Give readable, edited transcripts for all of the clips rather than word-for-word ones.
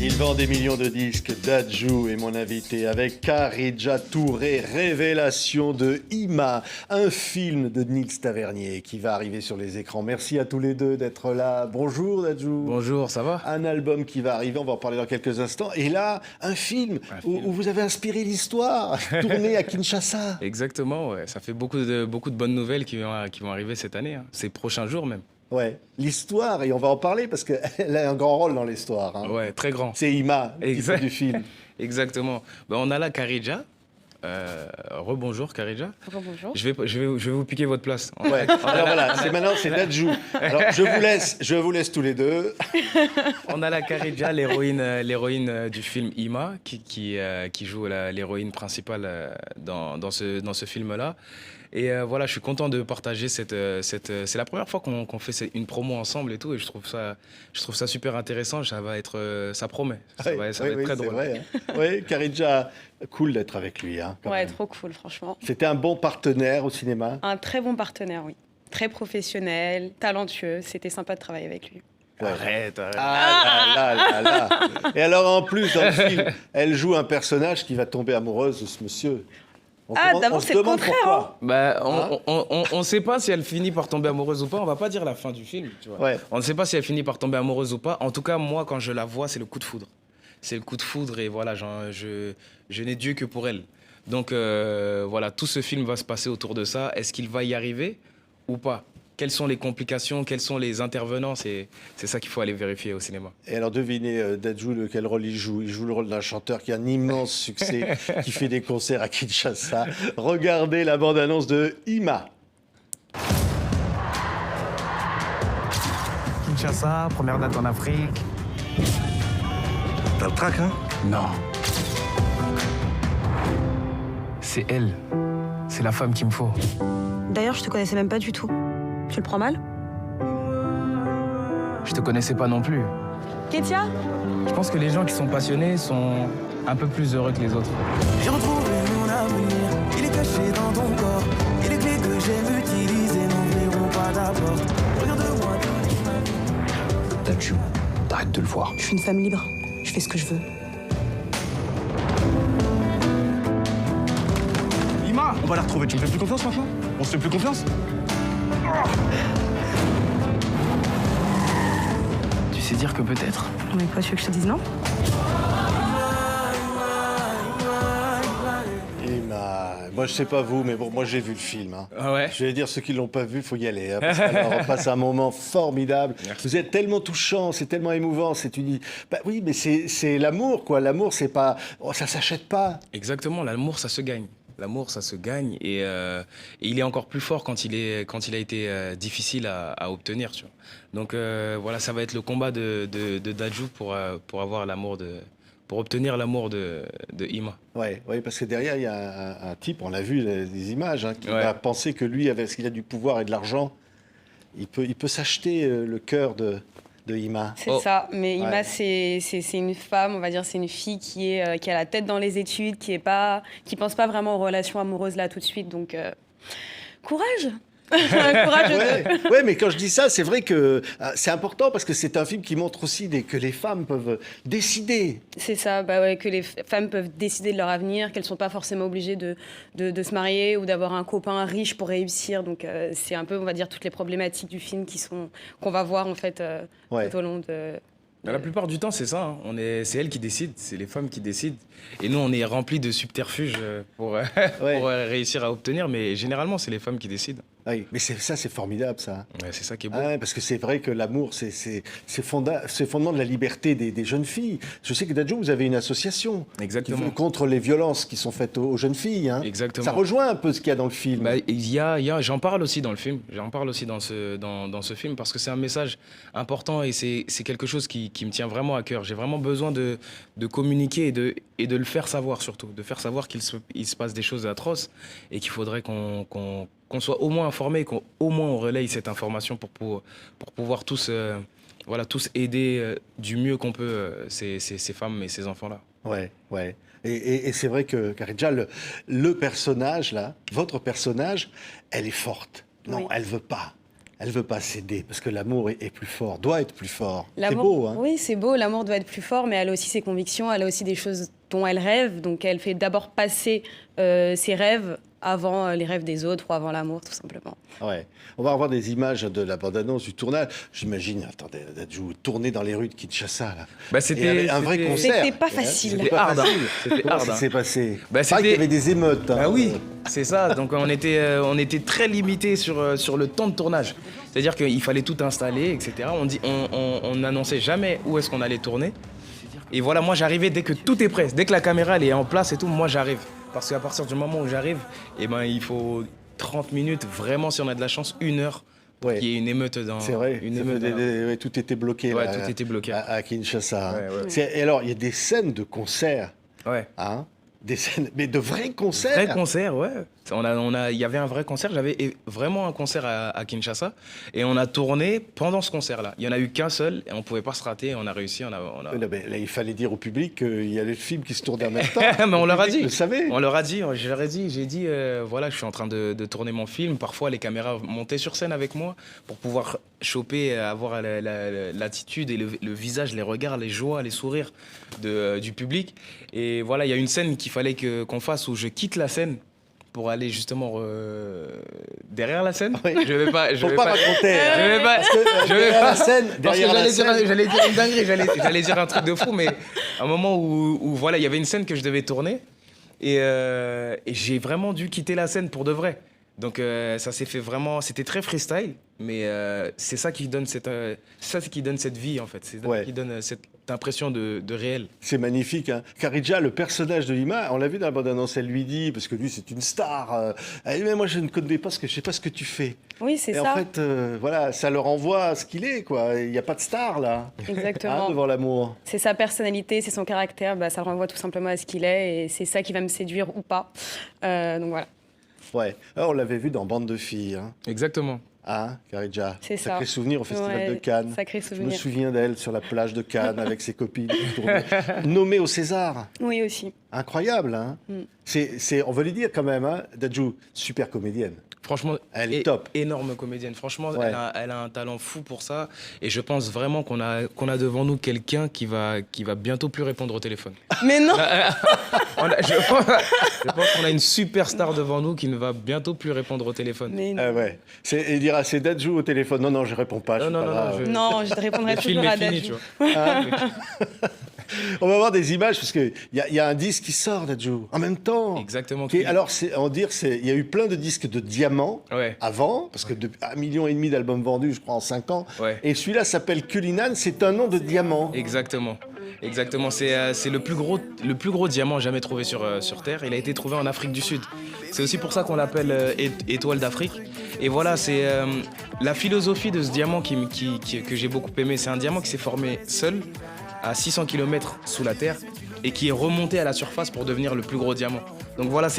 Il vend des millions de disques. Dadju est mon invité avec Kharidja Touré, révélation de Ima, un film de Nils Tavernier qui va arriver sur les écrans. Merci à tous les deux d'être là. Bonjour Dadju. Bonjour, ça va? Un album qui va arriver, on va en parler dans quelques instants. Et là, un film où vous avez inspiré l'histoire, tourné à Kinshasa. Exactement, ouais. Ça fait beaucoup de bonnes nouvelles qui vont arriver cette année, hein. Ces prochains jours même. Ouais, l'histoire, et on va en parler parce qu'elle a un grand rôle dans l'histoire. Hein. Ouais, très grand. C'est Ima, qui fait du film. Exactement. Ben, on a là Kharidja. Rebonjour Kharidja. Rebonjour. Je vais vous piquer votre place. Ouais. Alors voilà, c'est Dadju. Alors je vous laisse tous les deux. On a la Kharidja, l'héroïne du film Ima, qui joue l'héroïne principale dans ce film-là. Et voilà, je suis content de partager c'est la première fois qu'on fait une promo ensemble et tout, et je trouve ça super intéressant. Ça promet. Ça va être très drôle. Vrai, hein. Oui, Kharidja, cool d'être avec lui. Hein, ouais, trop cool, franchement. C'était un bon partenaire au cinéma. Un très bon partenaire, oui. Très professionnel, talentueux. C'était sympa de travailler avec lui. Ouais. Arrête. Ah là. Et alors en plus, dans le film, elle joue un personnage qui va tomber amoureuse de ce monsieur. D'abord, c'est le contraire. Pourquoi. Bah, on ne sait pas si elle finit par tomber amoureuse ou pas. On va pas dire la fin du film, tu vois. Ouais. On ne sait pas si elle finit par tomber amoureuse ou pas. En tout cas, moi, quand je la vois, c'est le coup de foudre. C'est le coup de foudre et voilà, je n'ai Dieu que pour elle. Donc voilà, tout ce film va se passer autour de ça. Est-ce qu'il va y arriver ou pas? Quelles sont les complications? Quels sont les intervenants? C'est ça qu'il faut aller vérifier au cinéma. Et alors, devinez, Dadju, quel rôle il joue? Il joue le rôle d'un chanteur qui a un immense succès, qui fait des concerts à Kinshasa. Regardez la bande-annonce de Ima. Kinshasa, première date en Afrique. T'as le trac, hein? Non. C'est elle. C'est la femme qu'il me faut. D'ailleurs, je te connaissais même pas du tout. Tu le prends mal? Je te connaissais pas non plus. Kétia? Je pense que les gens qui sont passionnés sont un peu plus heureux que les autres. J'ai retrouvé mon avenir, il est caché dans ton corps. Et les clés que j'aime utiliser n'ouvriront pas d'abord. Regarde-moi. Dadju, t'arrêtes de le voir. Je suis une femme libre. Je fais ce que je veux. Ima, on va la retrouver. Tu me fais plus confiance maintenant? On se fait plus confiance? Tu sais dire que peut-être. Mais quoi, tu veux que je te dise non? Ima. Moi, je sais pas vous, mais bon, moi, j'ai vu le film. Hein. Ah ouais? Je vais dire, ceux qui l'ont pas vu, il faut y aller. Hein, parce qu'alors, on passe un moment formidable. Merci. Vous êtes tellement touchant, c'est tellement émouvant. Bah oui, mais c'est l'amour, quoi. L'amour, c'est pas... Oh, ça s'achète pas. Exactement, l'amour, ça se gagne. L'amour, ça se gagne et il est encore plus fort quand il a été difficile à obtenir. Tu vois. Donc voilà, ça va être le combat de Dadju pour avoir pour obtenir l'amour de Ima. Ouais, parce que derrière, il y a un type, on l'a vu, des images, hein, qui Ouais. va penser que lui, parce qu'il a du pouvoir et de l'argent, il peut s'acheter le cœur de Ima. C'est Oh. ça. Mais Ima, Ouais. c'est une femme, on va dire, c'est une fille qui a la tête dans les études, qui pense pas vraiment aux relations amoureuses là tout de suite. Donc, courage. Courage. Ouais, mais quand je dis ça, c'est vrai que c'est important parce que c'est un film qui montre aussi que les femmes peuvent décider. C'est ça, bah ouais, que les femmes peuvent décider de leur avenir, qu'elles ne sont pas forcément obligées de se marier ou d'avoir un copain riche pour réussir. Donc c'est un peu, on va dire, toutes les problématiques du film qu'on va voir en fait Ouais. tout au long de... La plupart du temps, c'est ça. Hein. C'est elles qui décident, c'est les femmes qui décident. Et nous, on est remplis de subterfuges pour réussir à obtenir, mais généralement, c'est les femmes qui décident. Oui, mais c'est formidable, ça. Ouais, c'est ça qui est beau. Ah ouais, parce que c'est vrai que l'amour, c'est fondement de la liberté des jeunes filles. Je sais que Dadju, vous avez une association Exactement. contre les violences qui sont faites aux jeunes filles. Hein. Exactement. Ça rejoint un peu ce qu'il y a dans le film. Bah, j'en parle aussi dans le film. J'en parle aussi dans ce film parce que c'est un message important et c'est quelque chose qui me tient vraiment à cœur. J'ai vraiment besoin de communiquer et de le faire savoir surtout. De faire savoir qu'il se passe des choses atroces et qu'il faudrait qu'on soit au moins informé, qu'au moins on relaye cette information pour pouvoir tous aider du mieux qu'on peut ces femmes et ces enfants-là. Ouais. Et c'est vrai que Kharidja, le personnage, là, votre personnage, elle est forte. Non, Oui. elle veut pas. elle veut pas céder parce que l'amour est plus fort, doit être plus fort. C'est L'amour- beau, hein. Oui, c'est beau. L'amour doit être plus fort, mais elle a aussi ses convictions, elle a aussi des choses dont elle rêve. Donc, elle fait d'abord passer ses rêves avant les rêves des autres ou avant l'amour, tout simplement. Ouais. On va revoir des images de la bande-annonce du tournage. J'imagine, attendez, Dadju, tourner dans les rues de Kinshasa, là. Bah, Et avec un vrai concert. C'était pas facile. C'était hard, hein. C'était Comment hard, ça hein. s'est passé? Bah, Pareil qu'il y avait des émeutes. Hein. Ah oui, c'est ça. Donc on était très limité sur le temps de tournage. C'est-à-dire qu'il fallait tout installer, etc. On n'annonçait jamais où est-ce qu'on allait tourner. Et voilà, moi j'arrivais dès que tout est prêt, dès que la caméra elle est en place et tout, moi j'arrive. Parce qu'à partir du moment où j'arrive, eh ben, il faut 30 minutes, vraiment si on a de la chance, 1 heure pour Ouais. qu'il y ait une émeute dans... C'est vrai, Une ça émeute fait dans- ouais, tout était bloqué. Ouais, là, tout était bloqué. À Kinshasa. Hein. Ouais, ouais. Et alors, il y a des scènes de concerts, Ouais. hein, des scènes, mais de vrais concerts. Vrai concert, ouais. Il y avait un vrai concert. J'avais vraiment un concert à Kinshasa. Et on a tourné pendant ce concert-là. Il n'y en a eu qu'un seul et on ne pouvait pas se rater. On a réussi. Là, là, il fallait dire au public qu'il y avait le film qui se tournait en même temps. Mais on Le leur a public dit. le savait. On leur a dit. Je leur ai dit. J'ai dit, voilà, je suis en train de tourner mon film. Parfois, les caméras montaient sur scène avec moi pour pouvoir choper, avoir l'attitude et le visage, les regards, les joies, les sourires du public. Et voilà, il y a une scène qu'il fallait qu'on fasse où je quitte la scène pour aller justement derrière la scène. Oui. Je vais pas. Faut pas raconter. hein. Je vais pas. Parce que, Je vais derrière pas. la scène, Parce que derrière la scène. j'allais dire une dinguerie, j'allais dire un truc de fou, mais à un moment où voilà, il y avait une scène que je devais tourner et j'ai vraiment dû quitter la scène pour de vrai. Donc ça s'est fait vraiment, c'était très freestyle, mais c'est ça qui donne cette vie en fait, c'est ça Ouais. qui donne cette impression de réel. C'est magnifique. Hein. Karidja, le personnage de Ima, on l'a vu dans la bande-annonce, elle lui dit, parce que lui c'est une star, elle dit, mais moi je ne connais pas je sais pas ce que tu fais. Oui, c'est Et ça. en fait, voilà, ça le renvoie à ce qu'il est, quoi. Il n'y a pas de star, là, Exactement. hein, devant l'amour. C'est sa personnalité, c'est son caractère, bah, ça le renvoie tout simplement à ce qu'il est et c'est ça qui va me séduire ou pas. Donc voilà. Ouais. Alors, on l'avait vu dans Bande de filles, hein, Exactement. hein Karidja. C'est ça. Sacré souvenir au Festival Ouais, de Cannes. sacré Je me souvenir. souviens d'elle sur la plage de Cannes avec ses copines. Nommée au César. Oui, aussi. Incroyable, hein. On veut lui dire quand même, hein, Dadju, super comédienne. Franchement, Elle est top. Énorme comédienne. Franchement, Ouais. elle a un talent fou pour ça. Et je pense vraiment qu'on a devant nous quelqu'un qui va bientôt plus répondre au téléphone. Mais non. Je pense qu'on a une superstar devant nous qui ne va bientôt plus répondre au téléphone. Mais non. Ah ouais. Il dira, c'est Dadju au téléphone. Non, non, je réponds pas. je suis Non, pas non, là. non, je- Non, je te répondrai Le film toujours à est fini, Dadju. tu vois. On va voir des images parce qu'il y a un disque qui sort, Dadju, en même temps. Exactement. Alors, il y a eu plein de disques de diamants Ouais. avant, parce que 1,5 million d'albums vendus, je crois, en 5 ans. Ouais. Et celui-là s'appelle Cullinan, c'est un nom de diamant. Exactement. Exactement. C'est le plus gros diamant jamais trouvé sur Terre. Il a été trouvé en Afrique du Sud. C'est aussi pour ça qu'on l'appelle étoile d'Afrique. Et voilà, c'est la philosophie de ce diamant que j'ai beaucoup aimé. C'est un diamant qui s'est formé seul à 600 km sous la terre et qui est remonté à la surface pour devenir le plus gros diamant. Donc voilà,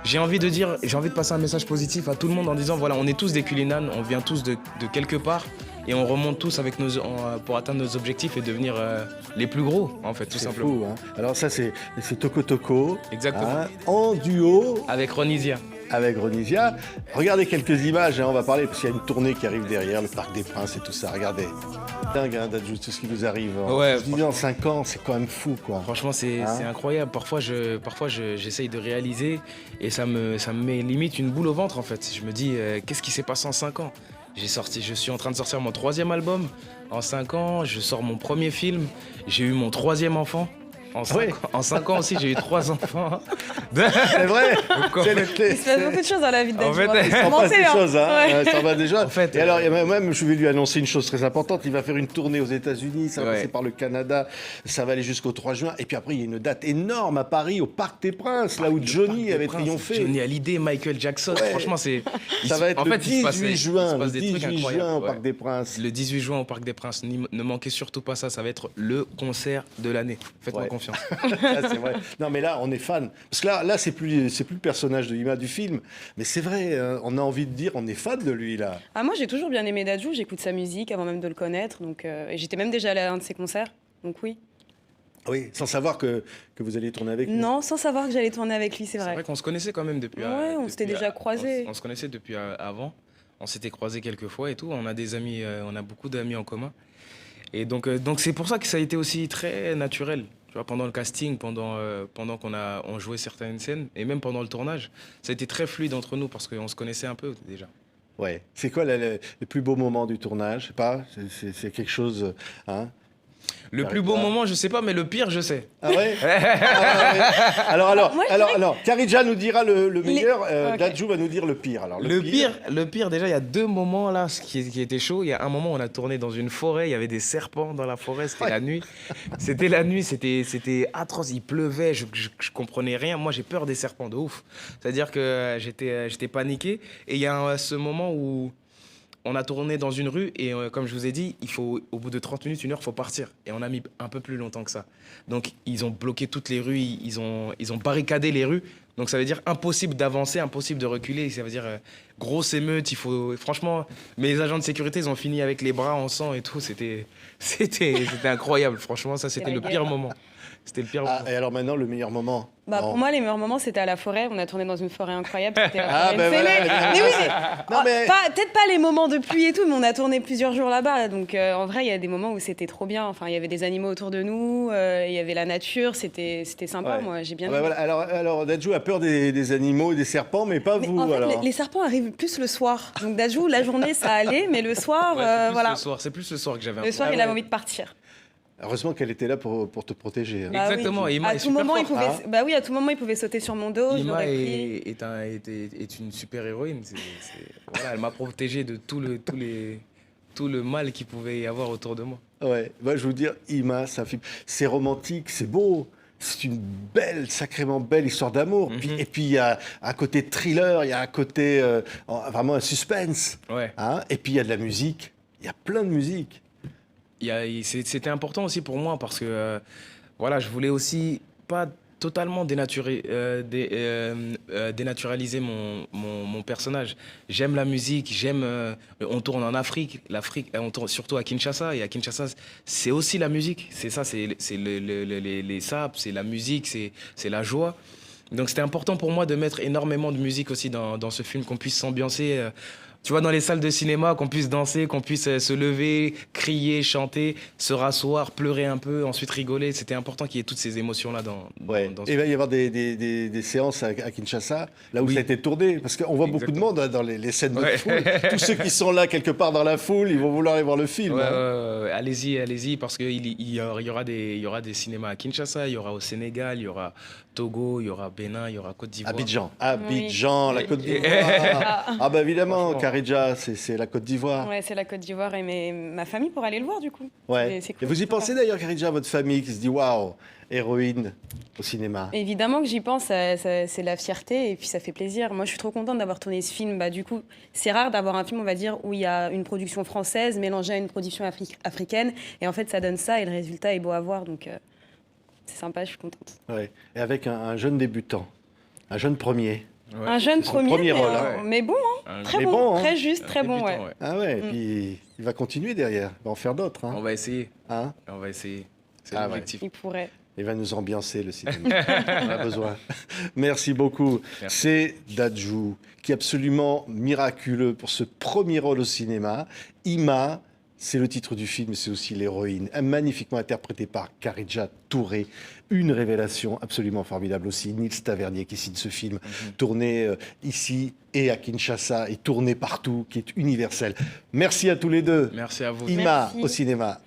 j'ai envie de passer un message positif à tout le monde en disant voilà, on est tous des Cullinan, on vient tous de quelque part et on remonte tous avec pour atteindre nos objectifs et devenir les plus gros en fait, tout C'est simplement. fou, hein. Alors ça, c'est Toko Toko. Exactement. Hein, en duo Avec Ronisia. avec Ronisia. Regardez quelques images, hein, on va parler, parce qu'il y a une tournée qui arrive derrière, le Parc des Princes et tout ça. Regardez. Dingue, hein, Dadju, tout ce qui nous arrive. Ouais, Je dis en 5 ans, c'est quand même fou, quoi. Franchement, c'est Hein? c'est incroyable. Parfois, j'essaye de réaliser et ça me met limite une boule au ventre en fait. Je me dis, qu'est-ce qui s'est passé en 5 ans? Je suis en train de sortir mon 3e album. En 5 ans, je sors mon premier film. J'ai eu mon 3e enfant. En 5 ans aussi, j'ai eu 3 enfants. C'est vrai. Donc, en C'est fait, Il se passe beaucoup de choses dans la vie de En Dadju. fait, hein. il Faut s'en passe commencer, des hein. choses, hein. Ouais. Ouais, ça va déjà. En fait, et alors, même, je vais lui annoncer une chose très importante. Il va faire une tournée aux États-Unis, ça va Ouais. passer par le Canada, ça va aller jusqu'au 3 juin. Et puis après, il y a une date énorme à Paris, au Parc des Princes, là où Johnny avait triomphé. Johnny Hallyday, Michael Jackson. Ouais. Franchement, c'est. Ça va être le il se passe 18 juin, il se passe le des trucs 18 incroyables, juin au ouais. Parc des Princes. Le 18 juin au Parc des Princes. Ne manquez surtout pas ça. Ça va être le concert de l'année. Faites-moi Ouais. confiance. Ah, c'est vrai. Non, mais là, on est fan. Parce que là c'est plus le personnage de Ima du film. Mais c'est vrai, hein, on a envie de dire, on est fan de lui, là. Ah, moi, j'ai toujours bien aimé Dadju. J'écoute sa musique avant même de le connaître. Donc, et j'étais même déjà allée à un de ses concerts. Donc oui. Oui, sans savoir que vous alliez tourner avec lui. Non, sans savoir que j'allais tourner avec lui, c'est C'est vrai. vrai qu'on se connaissait quand même depuis. Ouais, on s'était déjà croisés. On se connaissait depuis avant. On s'était croisés quelques fois et tout. On a des amis, on a beaucoup d'amis en commun. Et donc c'est pour ça que ça a été aussi très naturel. Tu vois, pendant le casting, pendant on jouait certaines scènes, et même pendant le tournage, ça a été très fluide entre nous parce qu'on se connaissait un peu déjà. Ouais. C'est quoi le plus beau moment du tournage? Je sais pas. C'est quelque chose. Hein? Le plus beau moment, je sais pas, mais le pire, je sais. Ah ouais, ah ouais. Alors, Kharidja nous dira le meilleur, Ok. Dadju va nous dire le pire. Alors, Le pire, déjà, il y a 2 moments là qui étaient chauds. Il y a un moment où on a tourné dans une forêt, il y avait des serpents dans la forêt, c'était la nuit. C'était la nuit, c'était atroce, il pleuvait, je comprenais rien. Moi, j'ai peur des serpents de ouf. C'est-à-dire que j'étais paniqué. Et il y a ce moment où on a tourné dans une rue et comme je vous ai dit, au bout de 30 minutes, 1 heure, il faut partir. Et on a mis un peu plus longtemps que ça. Donc, ils ont bloqué toutes les rues, ils ont barricadé les rues. Donc, ça veut dire impossible d'avancer, impossible de reculer. Ça veut dire grosse émeute. Franchement, mes agents de sécurité, ils ont fini avec les bras en sang et tout. C'était incroyable. Franchement, ça, c'était le pire moment. C'était le pire moment. Et alors maintenant, le meilleur moment? Pour moi, les meilleurs moments, c'était à la forêt. On a tourné dans une forêt incroyable. C'était la Ah, forêt ben de voilà, Félix. évidemment. Mais oui, Non, mais- peut-être pas les moments de pluie et tout, mais on a tourné plusieurs jours là-bas. Donc, en vrai, il y a des moments où c'était trop bien. Enfin, il y avait des animaux autour de nous, il y avait la nature. C'était sympa, Ouais. moi. J'ai bien Ah, aimé. bah voilà. Alors Dadju a peur des animaux et des serpents, mais pas Mais vous. en fait, alors. les serpents arrivent plus le soir. Donc, Dadju, la journée, ça allait, mais le soir, Ouais, c'est plus voilà. le soir. C'est plus le soir que j'avais un Le peu. soir, Ah il a ouais. envie de partir. Heureusement qu'elle était là pour te protéger. Hein. Bah Exactement, oui. et Ima À est tout super moment, il forte. pouvait. Ah. Bah oui, à tout moment, il pouvait sauter sur mon dos. Je Ima l'aurais pris. est une super héroïne. Voilà, elle m'a protégé de tout le mal qu'il pouvait y avoir autour de moi. Ouais. Moi, je veux dire, Ima, c'est un film. C'est romantique, c'est beau. C'est une sacrément belle histoire d'amour. Et puis, il y a un côté thriller, il y a un côté vraiment un suspense. Ouais. Hein, et puis, il y a de la musique. Il y a plein de musique. C'était important aussi pour moi parce que voilà, je voulais aussi pas totalement dénaturaliser mon personnage. J'aime la musique, on tourne en Afrique, on tourne surtout à Kinshasa, et à Kinshasa, c'est aussi la musique. C'est ça, c'est les sapes, c'est la musique, c'est la joie. Donc c'était important pour moi de mettre énormément de musique aussi dans ce film, qu'on puisse s'ambiancer. Tu vois, dans les salles de cinéma, qu'on puisse danser, qu'on puisse se lever, crier, chanter, se rasseoir, pleurer un peu, ensuite rigoler. C'était important qu'il y ait toutes ces émotions-là dans ce Et il va y avoir des séances à Kinshasa, là où Oui. ça a été tourné. Parce qu'on voit beaucoup de monde dans les scènes de foule. Tous ceux qui sont là, quelque part dans la foule, ils vont vouloir aller voir le film. Ouais, hein. ouais, allez-y, parce qu'il y aura des cinémas à Kinshasa, il y aura au Sénégal, il y aura Togo, il y aura Bénin, il y aura Côte d'Ivoire. Abidjan, la Côte d'Ivoire. Ah bah évidemment, Franchement. Kharidja, c'est la Côte d'Ivoire. Ouais, c'est la Côte d'Ivoire et ma famille pour aller le voir du coup. Ouais. C'est cool, Et vous y c'est pensez sympa. d'ailleurs, Kharidja, votre famille qui se dit waouh, héroïne au cinéma. Évidemment que j'y pense, c'est la fierté et puis ça fait plaisir. Moi, je suis trop contente d'avoir tourné ce film. Bah, du coup, c'est rare d'avoir un film, on va dire, où il y a une production française mélangée à une production africaine. Et en fait, ça donne ça et le résultat est beau à voir. Donc, c'est sympa, je suis contente. Ouais. Et avec un jeune débutant, un jeune premier. Ouais. Un jeune C'est son premier, premier mais, rôle, hein. mais bon, hein, Un très Mais bon, bon, hein. très juste, très bon, débutant, ouais. Ah ouais, et puis il va continuer derrière, il va en faire d'autres. On Hein. va essayer. Hein. On va essayer. C'est Ah ouais. l'objectif. Il pourrait. Il va nous ambiancer le cinéma. On a besoin. Merci beaucoup. Merci. C'est Dadju qui est absolument miraculeux pour ce premier rôle au cinéma. Ima, c'est le titre du film, c'est aussi l'héroïne, magnifiquement interprétée par Kharidja Touré. Une révélation absolument formidable aussi. Nils Tavernier qui signe ce film, tourné ici et à Kinshasa et tourné partout, qui est universel. Merci à tous les deux. Merci à vous. Ima Merci. au cinéma.